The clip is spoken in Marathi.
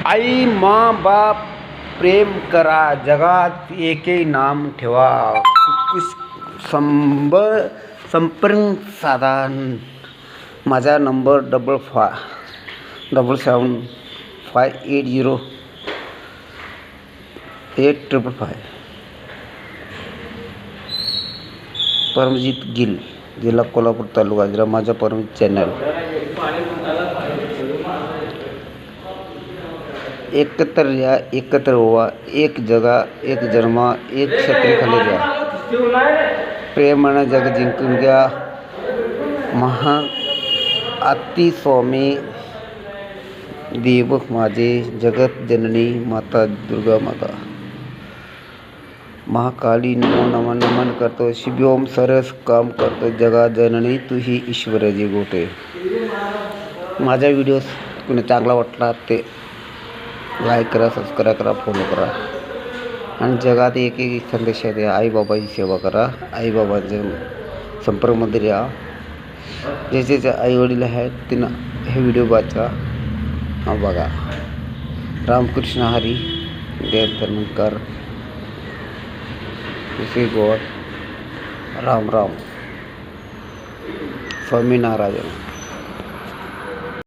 आई माँ बाप प्रेम करा, जगात एकही नाम ठेवा. संपर्क साधा. माझा नंबर 7775808555. परमजित गिल, जिल्हा कोल्हापूर, तालुका जिल्हा. माझा परमजित चॅनल. एकत्र या, एकत्र व्हा. एक जगा, एक जन्मा, एक छत्रीखाली द्या. प्रेमानं जग जिंकून घ्या. आती स्वामी देव माझे, जगत जननी माता दुर्गा माता. महाकाली नमो नमन करतो. शिवोम सरस काम करतो. जगा जननी तुही ईश्वराची गोटे. माझा व्हिडिओ कुणी चांगला वाटला ते लाईक करा, सबस्क्राईब करा, फॉलो करा. आणि जगात एक संदेश द्या. आईबाबाची सेवा करा. आईबाबांच्या संपर्कमध्ये या. ज्याचे आईवडील आहेत त्यांना हे व्हिडिओ वाचा, बघा. रामकृष्ण हरी, देव धर्मकर, श्री गॉड, राम राम, स्वामी नारायण.